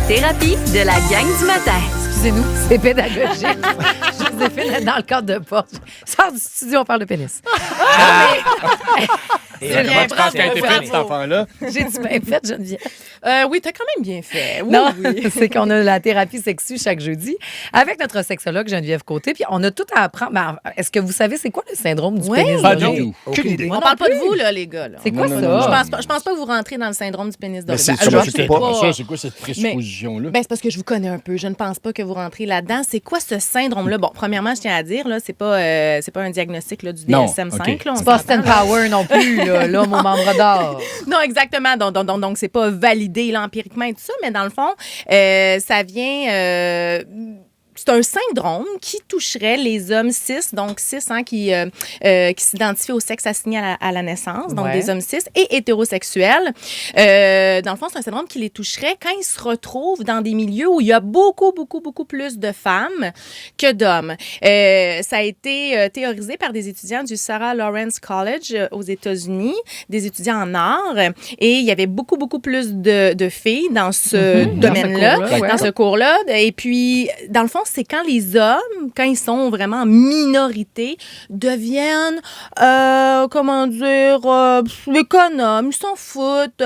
thérapie de la gang du matin. Excusez-nous, c'est pédagogique. Joséphine, dans le cadre de porte. Sors du studio, on parle de pénis. Comment tu penses qu'elle a été faite, cet enfant-là? J'ai-tu bien fait, Geneviève? Oui, t'as quand même bien fait. Oui, Non, oui. c'est qu'on a la thérapie sexue chaque jeudi avec notre sexologue Geneviève Côté. Puis on a tout à apprendre. Ben, est-ce que vous savez c'est quoi le syndrome du pénis Pas doré? du tout. Aucune idée. On parle pas de vous, là, les gars. Là. C'est quoi Non, ça? non, non, Je pense pas que vous rentrez dans le syndrome du pénis doré. c'est Ben, comment je tu sais fais pas. Ça, c'est quoi cette présupposition-là? Ben, c'est parce que je vous connais un peu. Je ne pense pas que vous rentrez là-dedans. C'est quoi ce syndrome-là? Bon, premièrement, je tiens à dire, là, c'est pas un diagnostic là, du Non, DSM-5. OK. Là, on C'est pas s'entend, Stan Power non plus, là, l'homme au membre d'or. Non, exactement. Donc c'est pas validé là, empiriquement et tout ça, mais dans le fond, ça vient... c'est un syndrome qui toucherait les hommes cis, donc cis qui s'identifient au sexe assigné à la naissance, donc Ouais. des hommes cis et hétérosexuels. Dans le fond, c'est un syndrome qui les toucherait quand ils se retrouvent dans des milieux où il y a beaucoup plus de femmes que d'hommes. Ça a été théorisé par des étudiants du Sarah Lawrence College aux États-Unis, des étudiants en art, et il y avait beaucoup plus de filles dans ce domaine-là, cours-là, ouais. dans ce cours-là. Et puis, dans le fond, c'est quand les hommes, quand ils sont vraiment en minorité, deviennent, économes, ils s'en foutent,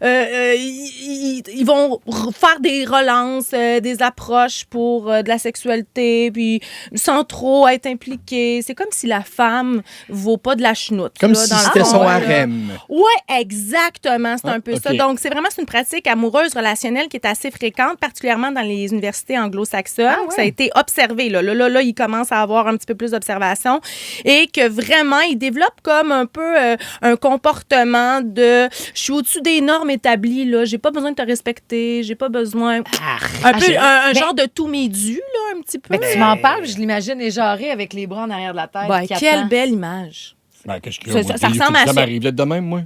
ils vont faire des relances, des approches pour de la sexualité, puis sans trop être impliqués. C'est comme si la femme vaut pas de la chenoute. Comme là, si dans le c'était fond, son là. harem. Oui, exactement. C'est un peu ça. OK. Donc, c'est une pratique amoureuse relationnelle qui est assez fréquente, particulièrement dans les universités anglo-saxonnes. Ah ouais. Ça a été observé. Là, il commence à avoir un petit peu plus d'observation et que vraiment, il développe comme un peu un comportement de « je suis au-dessus des normes établies, là. J'ai pas besoin de te respecter, j'ai pas besoin... » Un genre de tout m'est dû, là, un petit peu. Mais tu m'en parles, je l'imagine éjaré avec les bras en arrière de la tête. Ben, qui quelle attend. belle image. Ben, qu'est-ce que Ça ressemble à ça. Ça m'arrive là de même, moi.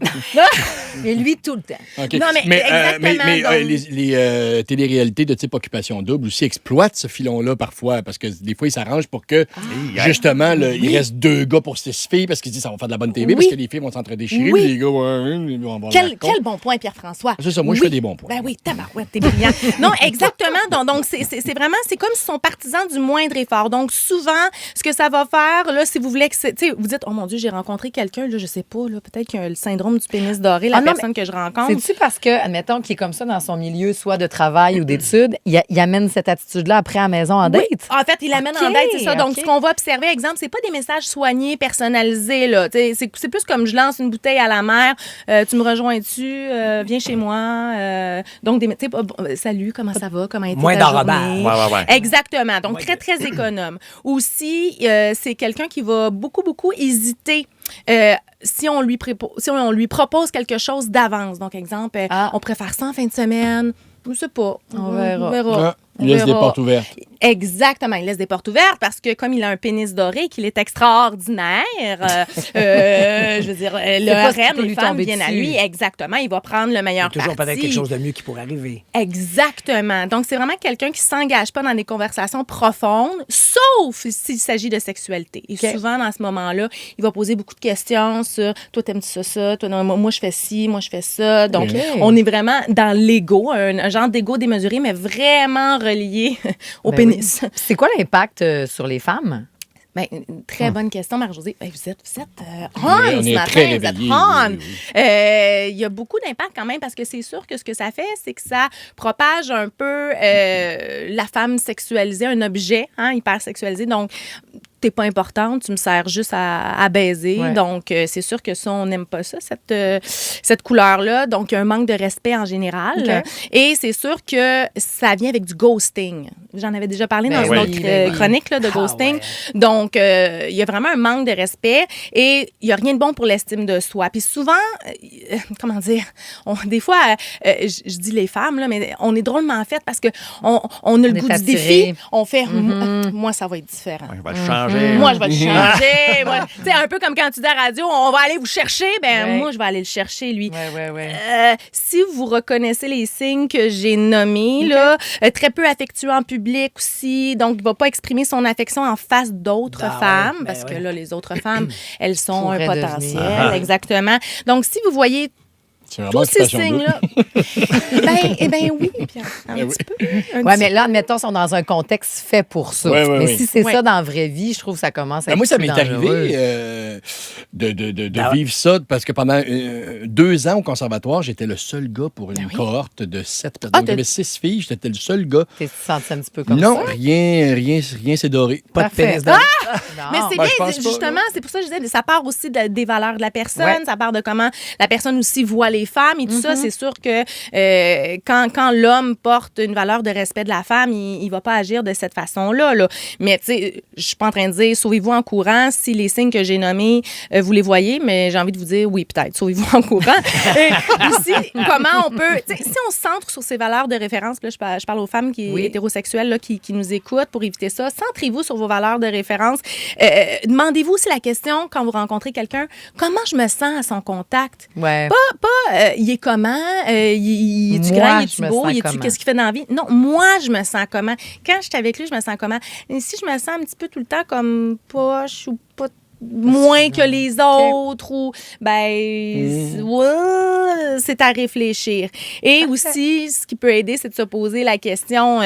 Et lui, tout le temps. OK. Non, mais exactement, donc- les téléréalités de type occupation double aussi exploitent ce filon-là parfois, parce que des fois, ils s'arrangent pour que, justement, il reste 2 gars pour 6 filles, parce qu'ils se disent ça va faire de la bonne TV, Oui. parce que les filles vont s'entre-déchirer, Oui. puis les gars vont avoir Quel la con. bon point, Pierre-François. C'est ça, moi, je Oui. fais des bons points. Ben oui, tabarouette, t'es brillant. Non, exactement. Donc c'est vraiment, c'est comme s'ils sont partisans du moindre effort. Donc, souvent, ce que ça va faire, là, si vous voulez que tu sais, vous dites, oh mon Dieu, j'ai rencontré quelqu'un, là, je sais pas, là, peut-être qu'il y a le syndrome du pénis doré, la Ah non, personne que je rencontre. C'est-tu parce que, admettons, qu'il est comme ça dans son milieu, soit de travail ou d'études, il amène cette attitude-là après à la maison en date? Oui. En fait, il l'amène OK, en date, c'est ça. Donc, OK. ce qu'on va observer, exemple, c'est pas des messages soignés, personnalisés, là. C'est plus comme je lance une bouteille à la mer, tu me rejoins-tu, viens chez moi. Donc, tu sais, salut, comment ça va, comment a été Moins ta d'enrobage. journée? Ouais. Exactement. Donc, très économe. Aussi, c'est quelqu'un qui va beaucoup hésiter. Si on lui propose quelque chose d'avance. Donc, exemple, on préfère ça en fin de semaine. Je sais pas. On verra. Ah, il laisse des verra. portes ouvertes. Exactement, il laisse des portes ouvertes parce que comme il a un pénis doré, qu'il est extraordinaire, je veux dire, le pas ce qui harem, peut les lui femmes tomber viennent à dessus. lui. Exactement, il va prendre le Il y meilleur a toujours parti. peut-être quelque chose de mieux qui pourrait arriver. Exactement. Donc, c'est vraiment quelqu'un qui s'engage pas dans des conversations profondes, sauf s'il s'agit de sexualité. Et souvent, dans ce moment-là, il va poser beaucoup de questions sur « Toi, t'aimes-tu ça? Toi, non, moi, je fais ci, moi, je fais ça. » Donc, OK. on est vraiment dans l'ego, un genre d'ego démesuré, mais vraiment relié au Ben pénis. oui. C'est quoi l'impact sur les femmes? Ben, une très bonne question, Marie-Josée. Ben, vous êtes on On ce est matin, très vous êtes réveillés, on. oui, oui. Il y a beaucoup d'impact quand même parce que c'est sûr que ce que ça fait, c'est que ça propage un peu la femme sexualisée, un objet hyper sexualisé. Donc, t'es pas importante, tu me sers juste à baiser. Ouais. Donc, c'est sûr que ça, on n'aime pas ça, cette couleur-là. Donc, il y a un manque de respect en général. OK. Et c'est sûr que ça vient avec du ghosting. J'en avais déjà parlé Ben dans oui, une autre ben oui. chronique là, de ghosting. ouais. Donc, il y a vraiment un manque de respect et il n'y a rien de bon pour l'estime de soi. Puis souvent, comment dire, des fois, je dis les femmes, là, mais on est drôlement faites parce qu'on a le est goût du attiré. défi. On fait, moi, ça va être différent. On va le changer. Moi, je vais le changer. Moi, tu sais, un peu comme quand tu dis à la radio, on va aller vous chercher. Ben, Ouais. moi, je vais aller le chercher, lui. Ouais. Si vous reconnaissez les signes que j'ai nommés, là, très peu affectueux en public aussi, donc il ne va pas exprimer son affection en face d'autres Ah ouais, femmes, ben parce que ouais. là, les autres femmes, elles sont un Pourraient potentiel. devenir. Exactement. Donc, si vous voyez C'est vraiment Tous ces Occupation Double. signes-là. Oui, Pierre, un petit peu. Oui, mais là, admettons, ils sont dans un contexte fait pour ça. Ouais, ouais, mais oui. si c'est Ouais. ça dans la vraie vie, je trouve que ça commence à être Moi, ça plus m'est dangereux. arrivé de vivre ça parce que pendant 2 ans au conservatoire, j'étais le seul gars pour une cohorte de 7 personnes. Donc, il y avait 6 filles, j'étais le seul gars. T'es senti un petit peu comme Non, ça? rien s'est doré. Pas de Parfait. pénis dans Mais c'est Ben, je bien, pense pas, justement, c'est pour ça que je disais, ça part aussi des valeurs de la personne, Ouais. ça part de comment la personne aussi voit les femmes et tout ça. C'est sûr que quand l'homme porte une valeur de respect de la femme, il va pas agir de cette façon-là. Là. Mais tu sais, je suis pas en train de dire sauvez-vous en courant si les signes que j'ai nommés, vous les voyez, mais j'ai envie de vous dire oui, peut-être, sauvez-vous en courant. Et aussi, comment on peut, tu sais, si on se centre sur ces valeurs de référence, là, je parle aux femmes hétérosexuelles là, qui nous écoutent pour éviter ça, centrez-vous sur vos valeurs de référence. Demandez-vous aussi la question quand vous rencontrez quelqu'un, comment je me sens à son contact? Ouais. Il est comment? Il est-tu Moi, grand? Il je est-tu me beau? sens Il est-tu comment? qu'est-ce qu'il fait dans la vie? Non, moi, je me sens comment? Quand je suis avec lui, je me sens comment? Et si je me sens un petit peu tout le temps comme poche ou pas moins que les autres ou c'est à réfléchir. Et aussi, ce qui peut aider, c'est de se poser la question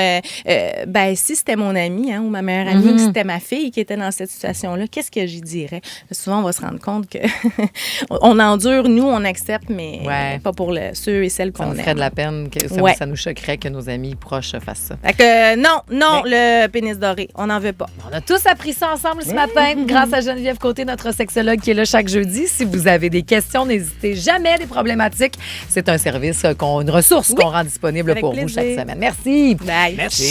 si c'était mon ami ou ma meilleure amie ou si c'était ma fille qui était dans cette situation-là, qu'est-ce que j'y dirais? Souvent, on va se rendre compte que on endure, nous, on accepte, mais pas pour ceux et celles Ça qu'on nous ferait aime. de la peine, que ça nous choquerait que nos amis proches fassent ça. Fait que non, le pénis doré, on n'en veut pas. On a tous appris ça ensemble ce matin grâce à Geneviève Côté, notre sexologue qui est là chaque jeudi. Si vous avez des questions, n'hésitez jamais, des problématiques. C'est un service, une ressource qu'on rend disponible Avec pour vous plaisir. chaque semaine. Merci. Bye. Merci.